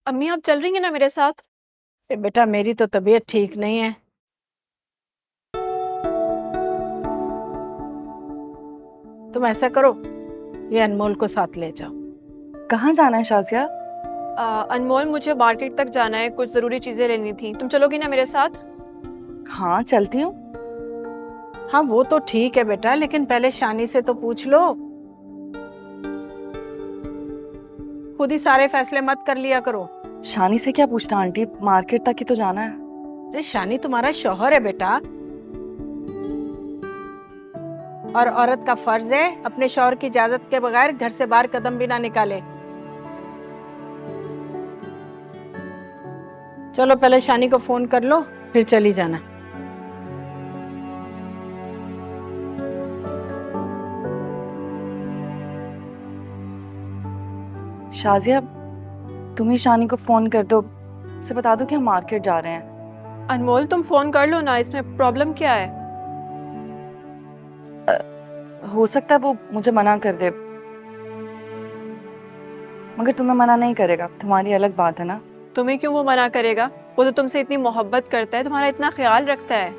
अम्मी आप चल रही हैं ना मेरे साथ? बेटा मेरी तो तबीयत ठीक नहीं है। तुम ऐसा करो, ये अनमोल को साथ ले जाओ। कहाँ जाना है शाजिया? अनमोल मुझे मार्केट तक जाना है, कुछ जरूरी चीजें लेनी थी। तुम चलोगी ना मेरे साथ? हाँ चलती हूँ। हाँ वो तो ठीक है बेटा, लेकिन पहले शानी से तो पूछ लो। खुद ही सारे फैसले मत कर लिया करो। शानी से क्या पूछना आंटी, मार्केट तक ही तो जाना है। अरे शानी तुम्हारा शौहर है बेटा, और औरत का फर्ज है अपने शौहर की इजाजत के बगैर घर से बाहर कदम भी ना निकाले। चलो पहले शानी को फोन कर लो, फिर चली जाना। शाजिया तुम ही शानी को फोन कर दो, उसे बता दो कि हम मार्केट जा रहे हैं। अनमोल तुम फोन कर लो ना, इसमें प्रॉब्लम क्या है? हो सकता है वो मुझे मना कर दे, मगर तुम्हें मना नहीं करेगा, तुम्हारी अलग बात है ना। तुम्हें क्यों वो मना करेगा? वो तो तुमसे इतनी मोहब्बत करता है, तुम्हारा इतना ख्याल रखता है।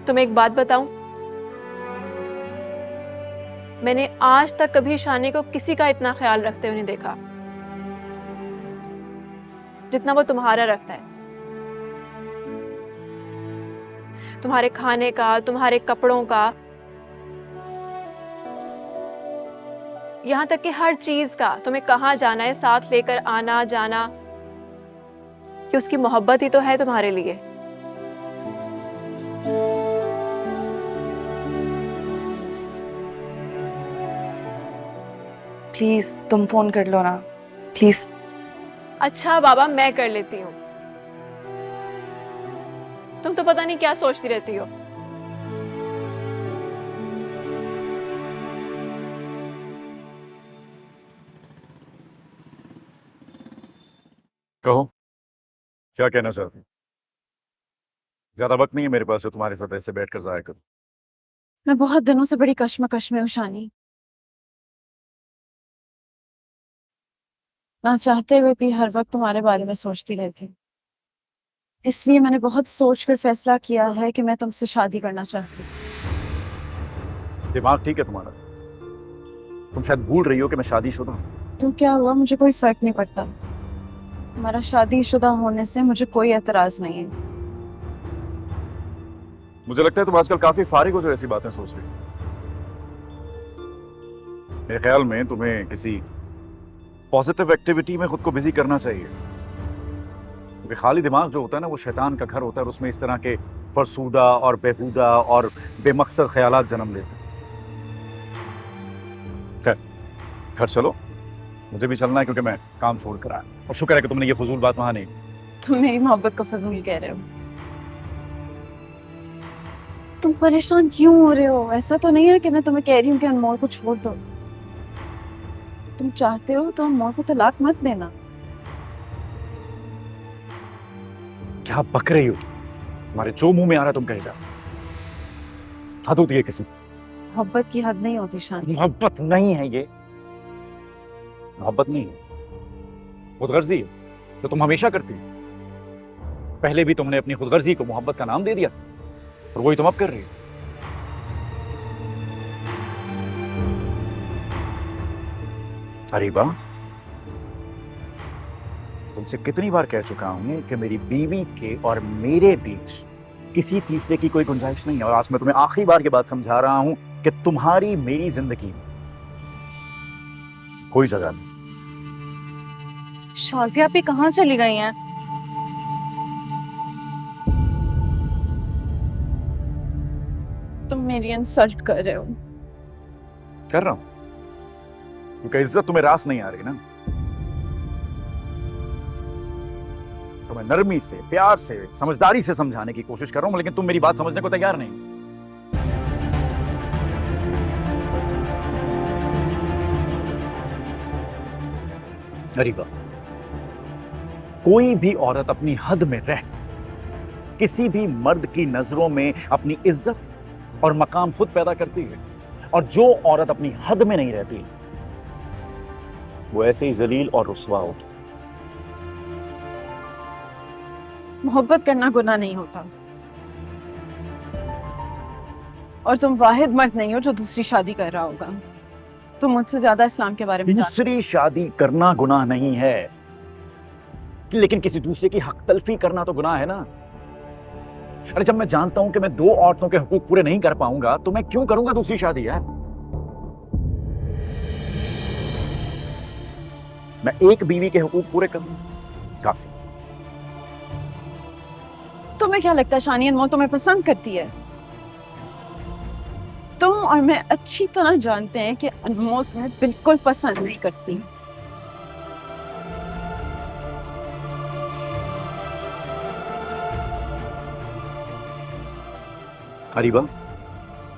तुम्हें एक बात बताऊं, मैंने आज तक कभी शानी को किसी का इतना ख्याल रखते हुए नहीं देखा जितना वो तुम्हारा रखता है। तुम्हारे खाने का, तुम्हारे कपड़ों का, यहाँ तक कि हर चीज का, तुम्हें कहाँ जाना है साथ लेकर आना जाना, कि उसकी मोहब्बत ही तो है तुम्हारे लिए। प्लीज तुम फोन कर लो ना, प्लीज। अच्छा बाबा मैं कर लेती हूँ, तुम तो पता नहीं क्या सोचती रहती हो। कहो, क्या कहना चाहती? ज्यादा वक्त नहीं है मेरे पास जो तुम्हारे साथ ऐसे बैठकर जाया करूं। मैं बहुत दिनों से बड़ी कश्मकश में हूँ शानी, ना चाहते हुए भी हर वक्त तुम्हारे बारे में सोचती रहती हूँ। इसलिए मैंने बहुत सोचकर फैसला किया है कि मैं तुमसे शादी करना चाहती हूँ। दिमाग ठीक है तुम्हारा? तुम शायद भूल रही हो कि मैं शादीशुदा हूं। तो क्या हुआ, मुझे कोई फर्क नहीं पड़ता। हमारा शादीशुदा होने से मुझे कोई एतराज नहीं है। मुझे लगता है तुम आजकल काफी फारिग हो जो ऐसी बातें सोच रही हो। मेरे ख्याल में तुम्हें किसी पॉजिटिव एक्टिविटी में खुद को बिजी करना चाहिए, क्योंकि खाली दिमाग जो होता है ना वो शैतान का घर होता है, और उसमें इस तरह के फरसूदा और बेहुदा और बेमकसद ख्यालात जन्म लेते हैं। घर चलो, मुझे भी चलना है क्योंकि मैं काम छोड़ कर आया। और शुक्र है कि तुमने ये फजूल बात वहां नहीं। तुम मेरी मोहब्बत को फजूल कह रहे हो। तुम परेशान क्यों हो रहे हो? ऐसा तो नहीं है कि मैं तुम्हें कह रही हूँ कि अनमोल को छोड़ दो। तुम चाहते हो तो अनमोल को तलाक मत देना। क्या बक रही हो? तुम्हारे जो मुंह में आ रहा है तुम कहे जा। हद होती है किसी। मोहब्बत की हद नहीं होती शानी। मोहब्बत नहीं है ये, मोहब्बत नहीं है, खुदगर्जी है जो तुम हमेशा करती हो। पहले भी तुमने अपनी खुदगर्जी को मोहब्बत का नाम दे दिया, और वही तुम अब कर रही हो। अरे वाह, तुमसे कितनी बार कह चुका हूं कि मेरी बीवी के और मेरे बीच किसी तीसरे की कोई गुंजाइश नहीं है, और आज मैं तुम्हें आखिरी बार की बात समझा रहा हूं कि तुम्हारी मेरी जिंदगी में कोई जगह नहीं। शाजिया भी कहाँ चली गई हैं? तुम मेरी इंसल्ट कर रहे हो। कर रहा हूं क्योंकि इज्जत तुम्हें रास नहीं आ रही ना। तुम्हें नरमी से, प्यार से, समझदारी से समझाने की कोशिश कर रहा हूं, लेकिन तुम मेरी बात समझने को तैयार नहीं। गरीबा, कोई भी औरत अपनी हद में रह किसी भी मर्द की नजरों में अपनी इज्जत और मकाम खुद पैदा करती है, और जो औरत अपनी हद में नहीं रहती वो ऐसे ही जलील और रुस्वा होगी। मोहब्बत करना गुनाह नहीं होता, और तुम वाहिद मर्द नहीं हो जो दूसरी शादी कर रहा होगा। तुम मुझसे ज्यादा इस्लाम के बारे में जानते दूसरी शादी करना गुनाह नहीं है, लेकिन किसी दूसरे की हक तलफी करना तो गुनाह है ना। अरे जब मैं जानता हूं कि मैं 2 औरतों के हुकूक पूरे नहीं कर पाऊंगा तो मैं क्यों करूंगा दूसरी शादी यार। मैं एक बीवी के हुकूक पूरे करूंगा काफी। तुम्हें क्या लगता है शानी अनमोल तुम्हें पसंद करती है? तुम और मैं अच्छी तरह जानते हैं कि अनमोल तुम्हें बिल्कुल पसंद नहीं करती। अरीबा,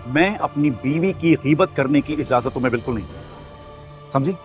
मैं अपनी बीवी की गीबत करने की इजाजत तुम्हें बिल्कुल नहीं दूंगा, समझी?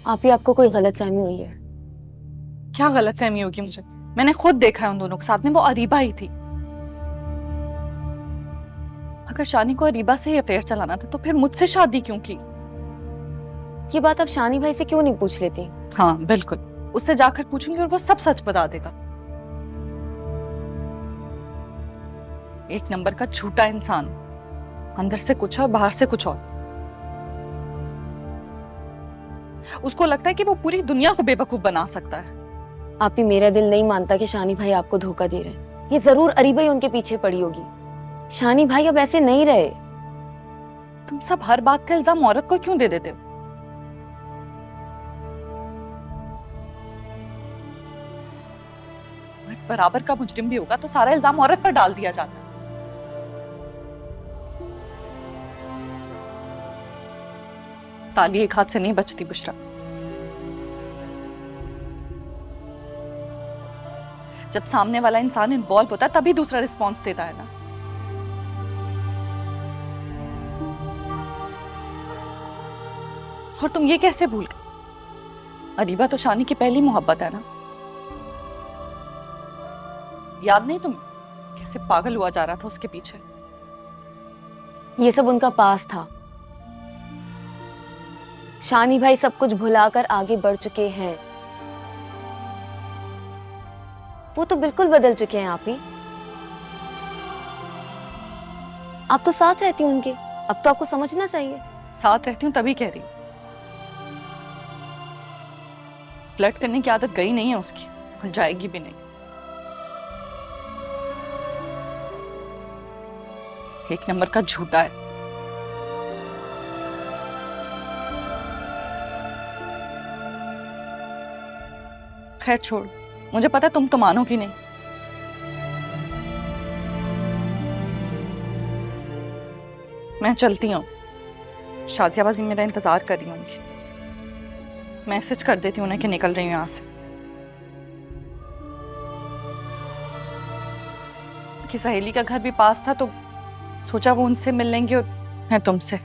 आप ही आपको कोई गलतफहमी हुई है। क्या गलतफहमी होगी मुझे? मैंने खुद देखा है उन दोनों के साथ में, वो अरीबा ही थी। अगर शानी को अरीबा से ही अफेयर चलाना था तो फिर मुझसे शादी क्यों की? ये बात आप शानी भाई से क्यों नहीं पूछ लेती? हाँ बिल्कुल, उससे जाकर पूछूंगी और वो सब सच बता देगा। एक नंबर का झूठा इंसान, अंदर से कुछ और बाहर से कुछ और। उसको लगता है कि वो पूरी दुनिया को बेवकूफ बना सकता है। आप ही, मेरा दिल नहीं मानता कि शानी भाई आपको धोखा दे रहे हैं। ये जरूर अरीबा ही उनके पीछे पड़ी होगी। शानी भाई अब ऐसे नहीं रहे। तुम सब हर बात का इल्जाम औरत को क्यों दे देते हो? मर्द बराबर का मुजरिम भी होगा तो सारा इल्जाम औरत पर डाल दिया जाता है। ताली एक हाथ से नहीं बचती बुशरा। जब सामने वाला इंसान इन्वॉल्व होता है तभी दूसरा रिस्पॉन्स देता है ना। और तुम ये कैसे भूल गए? अरीबा तो शानी की पहली मोहब्बत है ना। याद नहीं तुम्हें कैसे पागल हुआ जा रहा था उसके पीछे? ये सब उनका पास था। शानी भाई सब कुछ भुलाकर आगे बढ़ चुके हैं। वो तो बिल्कुल बदल चुके हैं आप ही। आप तो साथ रहती हैं उनके, अब तो आपको समझना चाहिए। साथ रहती हूँ तभी कह रही हूँ। फ्लर्ट करने की आदत गई नहीं है उसकी और जाएगी भी नहीं। एक नंबर का झूठा है। खैर छोड़, मुझे पता है तुम तो मानोगी नहीं। मैं चलती हूँ, शाजियाबाजी मेरा इंतजार कर रही होंगी। मैसेज कर देती हूँ उन्हें कि निकल रही हूँ यहाँ से। कि सहेली का घर भी पास था तो सोचा वो उनसे मिल लेंगे और मैं तुमसे।